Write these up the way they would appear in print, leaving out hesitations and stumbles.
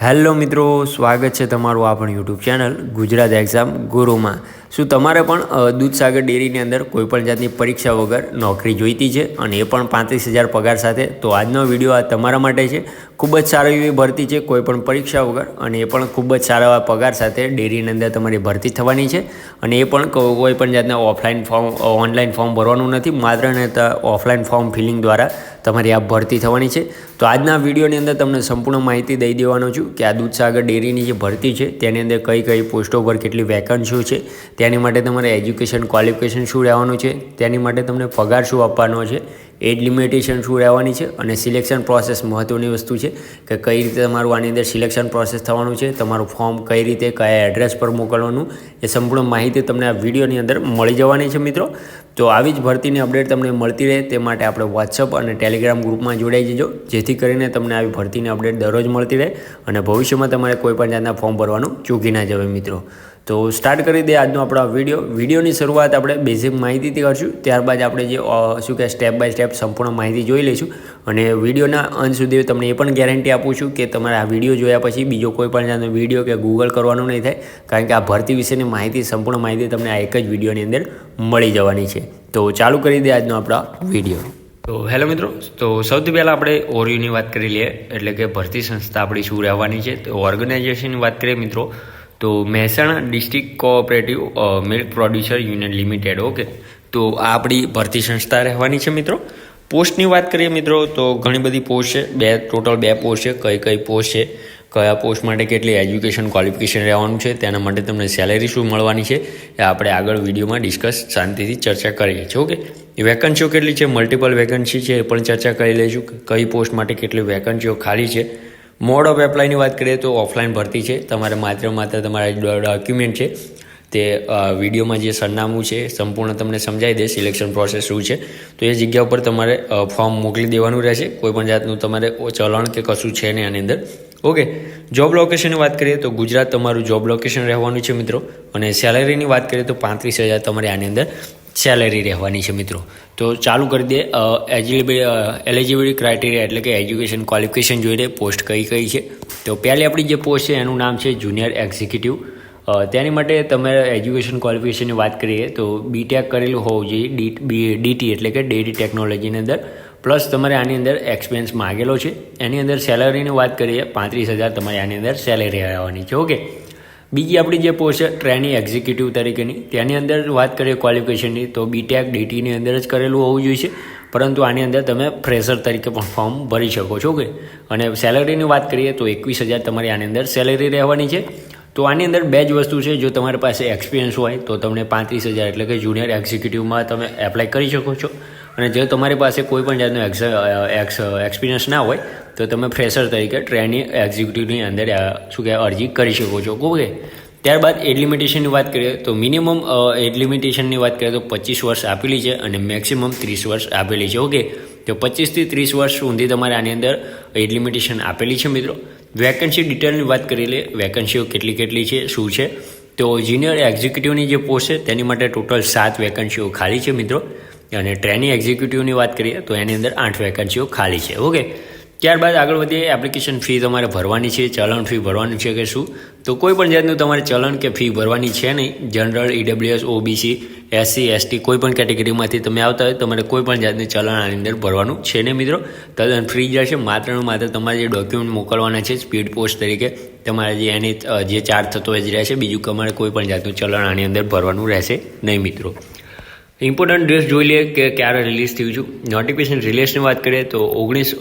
Hello મિત્રો, સ્વાગત છે તમારું આપણી યુટ્યુબ ચેનલ ગુજરાત એક્ઝામ ગુરુમાં. શું તમારે પણ દૂધસાગર ડેરીની અંદર કોઈપણ જાતની પરીક્ષા વગર નોકરી જોઈતી છે અને એ પણ 35,000 પગાર સાથે? તો આજનો વિડીયો આ તમારા માટે છે. ખૂબ જ સારી એવી ભરતી છે કોઈપણ પરીક્ષા વગર, અને એ પણ ખૂબ જ સારા એવા પગાર સાથે ડેરીની અંદર તમારી ભરતી થવાની છે. અને એ પણ કોઈપણ જાતના ઓનલાઈન ફોર્મ ભરવાનું નથી, માત્ર ને ઓફલાઈન ફોર્મ ફિલિંગ દ્વારા તમારી આ ભરતી થવાની છે. તો આજના વિડીયોની અંદર તમને સંપૂર્ણ માહિતી દઈ દેવાનો છું કે આ દૂધસાગર ડેરીની જે ભરતી છે તેની અંદર કઈ કઈ પોસ્ટો પર કેટલી વેકન્સીઓ છે, તેની માટે તમારે એજ્યુકેશન ક્વોલિફિકેશન શું રહેવાનું છે, તેની માટે તમને પગાર શું આપવાનો છે, એજ લિમિટેશન શું રહેવાની છે, અને સિલેક્શન પ્રોસેસ મહત્ત્વની વસ્તુ છે કે કઈ રીતે તમારું આની અંદર સિલેક્શન પ્રોસેસ થવાનું છે, તમારું ફોર્મ કઈ રીતે કયા એડ્રેસ પર મોકલવાનું, એ સંપૂર્ણ માહિતી તમને આ વિડીયોની અંદર મળી જવાની છે મિત્રો. તો આવી જ ભરતીની અપડેટ તમને મળતી રહે તે માટે આપણે વોટ્સઅપ અને ટેલિગ્રામ ગ્રુપમાં જોડાઈ જજો, જેથી કરીને તમને આવી ભરતીની અપડેટ દરરોજ મળતી રહે અને ભવિષ્યમાં તમારે કોઈપણ જાતના ફોર્મ ભરવાનું ચૂકી ના જવાય મિત્રો. તો સ્ટાર્ટ કરી દે આજનો આપણો વિડીયોની શરૂઆત આપણે બેઝિક માહિતીથી કરશું. ત્યારબાદ આપણે જે સ્ટેપ બાય સ્ટેપ સંપૂર્ણ માહિતી જોઈ લઈશું. અને વિડીયોના અંત સુધી તમને એ પણ ગેરંટી આપું છું કે તમારે આ વિડીયો જોયા પછી બીજો કોઈ પણ જાતનો વિડીયો કે ગૂગલ કરવાનું નહીં થાય, કારણ કે આ ભરતી વિશેની માહિતી સંપૂર્ણ માહિતી તમને આ એક જ વિડીયોની અંદર મળી જવાની છે. તો ચાલુ કરી દે આજનો આપણો વિડીયો. તો હેલો મિત્રો, તો સૌથી પહેલાં આપણે ઓરિયોની વાત કરી લઈએ, એટલે કે ભરતી સંસ્થા આપણી શું રહેવાની છે. તો ઓર્ગેનાઇઝેશનની વાત કરીએ મિત્રો, તો Mehsana district cooperative milk producer union limited. Okay, તો આ આપણી ભરતી સંસ્થા રહેવાની છે મિત્રો. પોસ્ટની વાત કરીએ મિત્રો, તો ઘણી બધી પોસ્ટ છે, ટોટલ બે પોસ્ટ છે. કઈ પોસ્ટ છે, કયા પોસ્ટ માટે કેટલી એજ્યુકેશન ક્વોલિફિકેશન રહેવાનું છે, તેના માટે તમને સેલેરી શું મળવાની છે, એ આપણે આગળ વિડીયોમાં ડિસ્કસ શાંતિથી ચર્ચા કરીએ છીએ. ઓકે, એ વેકન્સીઓ કેટલી છે, મલ્ટિપલ વેકન્સી છે, એ પણ ચર્ચા કરી લઈશું. કઈ પોસ્ટ માટે કેટલી વેકન્સીઓ ખાલી છે. મોડ ઓફ એપ્લાયની વાત કરીએ તો ઓફલાઈન ભરતી છે. તમારે માત્ર તમારા ડોક્યુમેન્ટ છે તે વિડીયોમાં જે સરનામું છે સંપૂર્ણ તમને સમજાવી દે, સિલેક્શન પ્રોસેસ શું છે. તો એ જગ્યા ઉપર તમારે ફોર્મ મોકલી દેવાનું રહેશે. કોઈપણ જાતનું તમારે ચલણ કે કશું છે નહીં આની અંદર. ઓકે, જોબ લોકેશનની વાત કરીએ તો ગુજરાત તમારું જોબ લોકેશન રહેવાનું છે મિત્રો. અને સેલેરીની વાત કરીએ તો 35,000 તમારે આની અંદર સેલેરી રહેવાની છે મિત્રો. તો ચાલુ કરી દે એલિજિબિલિટી ક્રાઇટેરિયા, એટલે કે એજ્યુકેશન ક્વોલિફિકેશન જોઈ લે પોસ્ટ કઈ છે. તો પહેલી આપણી જે પોસ્ટ છે એનું નામ છે જુનિયર એક્ઝિક્યુટિવ. તેની માટે તમે એજ્યુકેશન ક્વોલિફિકેશનની વાત કરીએ તો બીટેક કરેલું હોવું જોઈએ, ડીટી એટલે કે ડેરી ટેકનોલોજીની અંદર. પ્લસ તમારે આની અંદર એક્સપિરિયન્સ માગેલો છે. એની અંદર સેલરીની વાત કરીએ 35,000 તમારે આની અંદર સેલેરી રહેવાની છે. ઓકે, બીજી આપણી જે પોસ્ટ છે ટ્રેનિંગ એક્ઝિક્યુટિવ તરીકેની, તેની અંદર વાત કરીએ ક્વોલિફિકેશનની તો બીટેક ડીટીની અંદર જ કરેલું હોવું જોઈએ, પરંતુ આની અંદર તમે ફ્રેશર તરીકે પણ ફોર્મ ભરી શકો છો. ઓકે, અને સેલેરીની વાત કરીએ તો 21,000 તમારી આની અંદર સેલેરી રહેવાની છે. તો આની અંદર બે જ વસ્તુ છે, જો તમારી પાસે એક્સપિરિયન્સ હોય તો તમને 35,000 એટલે કે જુનિયર એક્ઝિક્યુટિવમાં તમે એપ્લાય કરી શકો છો. અને જો તમારી પાસે કોઈ પણ જાતનો એક્સપિરિયન્સ ના હોય તો તમે ફ્રેશર તરીકે ટ્રેનિંગ એક્ઝિક્યુટિવની અંદર અરજી કરી શકો છો. ઓકે, ત્યારબાદ એજ લિમિટેશનની વાત કરીએ તો મિનિમમ એજ લિમિટેશનની વાત કરીએ તો 25 વર્ષ આપેલી છે અને મેક્સિમમ 30 વર્ષ આપેલી છે. ઓકે, તો 25 થી 30 વર્ષ સુધી તમારે આની અંદર એજ લિમિટેશન આપેલી છે મિત્રો. વેકન્સી ડિટેલની વાત કરી લે, વેકન્સીઓ કેટલી છે શું છે. તો જુનિયર એક્ઝિક્યુટિવની જે પોસ્ટ છે તેની માટે ટોટલ 7 વેકન્સીઓ ખાલી છે મિત્રો. અને ટ્રેનિંગ એક્ઝિક્યુટિવની વાત કરીએ તો એની અંદર 8 વેકન્સીઓ ખાલી છે. ઓકે, ત્યારબાદ આગળ વધીએ. એપ્લિકેશન ફી તમારે ભરવાની છે, ચલણ ફી ભરવાની છે કે શું? તો કોઈ પણ જાતનું તમારે ચલણ કે ફી ભરવાની છે નહીં. General, EWS, OBC, SC, ST કોઈ પણ કેટેગરીમાંથી તમે આવતા હોય તમારે કોઈ પણ જાતનું ચલણ આની અંદર ભરવાનું છે ને મિત્રો. તદ્દન ફ્રી જશે. માત્ર તમારે જે ડોક્યુમેન્ટ મોકલવાના છે સ્પીડ પોસ્ટ તરીકે, તમારે જે ચાર્જ થતો હોય જ રહેશે. બીજું તમારે કોઈ પણ જાતનું ચલણ આની અંદર ભરવાનું રહેશે નહીં મિત્રો. ઇમ્પોર્ટન્ટ ડેટ્સ જોઈ લઈએ કે ક્યારે રિલીઝ થયું છે. નોટિફિકેશન રિલીઝની વાત કરીએ તો 19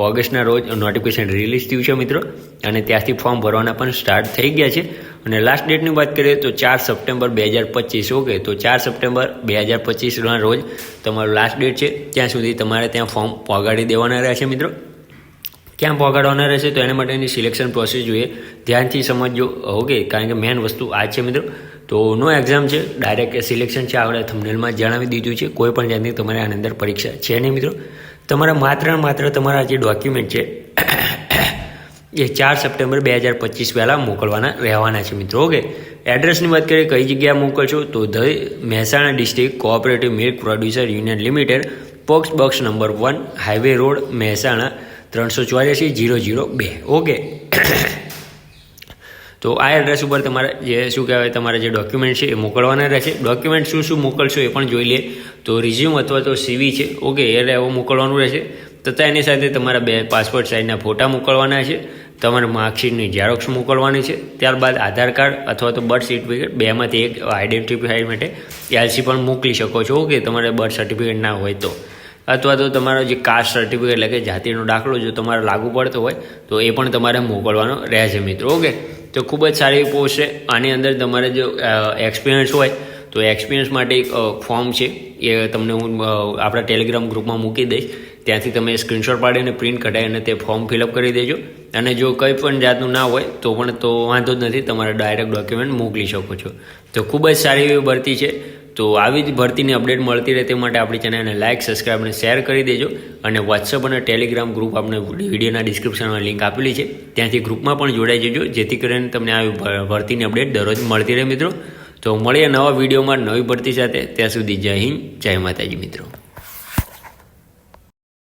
ઓગસ્ટના રોજ નોટિફિકેશન રિલીઝ થયું છે મિત્રો. અને ત્યાંથી ફોર્મ ભરવાના પણ સ્ટાર્ટ થઈ ગયા છે. અને લાસ્ટ ડેટની વાત કરીએ તો 4 સપ્ટેમ્બર 2025. ઓકે, તો 4 સપ્ટેમ્બર 2025ના રોજ તમારું લાસ્ટ ડેટ છે. ત્યાં સુધી તમારે ત્યાં ફોર્મ પહોંચાડી દેવાના રહેશે મિત્રો. ક્યાં પહોંચાડવાના રહેશે તો એના માટેની સિલેક્શન પ્રોસેસ જોઈએ, ધ્યાનથી સમજજો. ઓકે, કારણ કે મેન વસ્તુ આ છે મિત્રો. તો નો એક્ઝામ છે, ડાયરેક્ટ સિલેક્શન છે. આપણે થંબનેલમાં જણાવી દીધું છે. કોઈ પણ જાતની તમારે આની અંદર પરીક્ષા છે નહીં મિત્રો. તમારે માત્ર તમારા જે ડોક્યુમેન્ટ છે એ 4 સપ્ટેમ્બર 2025 પહેલાં મોકલવાના રહેવાના છે મિત્રો. ઓકે, એડ્રેસની વાત કરીએ કઈ જગ્યાએ મોકલશો તો Mehsana district cooperative milk producer union limited, post box number 1, highway road, Mehsana 384 002. Okay, તો આ એડ્રેસ ઉપર તમારે જે શું કહેવાય તમારા જે ડોક્યુમેન્ટ છે એ મોકલવાના રહેશે. ડોક્યુમેન્ટ શું મોકલશો એ પણ જોઈ લે. તો રિઝ્યુમ અથવા તો CV છે, ઓકે, એટલે એવું મોકલવાનું રહેશે. તથા એની સાથે તમારા 2 પાસપોર્ટ સાઇઝના ફોટા મોકલવાના છે, તમારે માર્કશીટની ઝેરોક્સ મોકલવાની છે, ત્યારબાદ આધાર કાર્ડ અથવા તો બર્થ સર્ટિફિકેટ, બેમાંથી એક આઈડેન્ટિફાઈ માટે LC પણ મોકલી શકો છો, ઓકે, તમારે બર્થ સર્ટિફિકેટ ના હોય તો, અથવા તો તમારો જે કાસ્ટ સર્ટિફિકેટ એટલે કે જાતિનો દાખલો જો તમારે લાગુ પડતો હોય તો એ પણ તમારે મોકલવાનો રહેશે મિત્રો, ઓકે. તો ખૂબ જ સારી પોસ્ટ છે. આની અંદર તમારે જો એક્સપિરિયન્સ હોય તો એક્સપિરિયન્સ માટે એક ફોર્મ છે, એ તમને હું આપણા ટેલિગ્રામ ગ્રુપમાં મૂકી દઈશ. ત્યાંથી તમે સ્ક્રીનશોટ પાડીને પ્રિન્ટ કઢાવી અને તે ફોર્મ ફિલઅપ કરી દેજો. અને જો કંઈ પણ જાતનું ના હોય તો વાંધો જ નથી, તમારે ડાયરેક્ટ ડોક્યુમેન્ટ મોકલી શકો છો. તો ખૂબ જ સારી એવી ભરતી છે. તો આવી જ ભરતીની અપડેટ મળતી રહે તે માટે આપણી ચેનલને લાઇક, સબસ્ક્રાઈબ અને શેર કરી દેજો. અને વોટ્સઅપ અને ટેલિગ્રામ ગ્રુપ આપણે વિડીયોના ડિસ્ક્રિપ્શનમાં લિંક આપેલી છે, ત્યાંથી ગ્રુપમાં પણ જોડાઈ જજો, જેથી કરીને તમને આવી ભરતીની અપડેટ દરરોજ મળતી રહે મિત્રો. તો મળીએ નવા વિડીયોમાં નવી ભરતી સાથે. ત્યાં સુધી જય હિન્દ, જય માતાજી મિત્રો.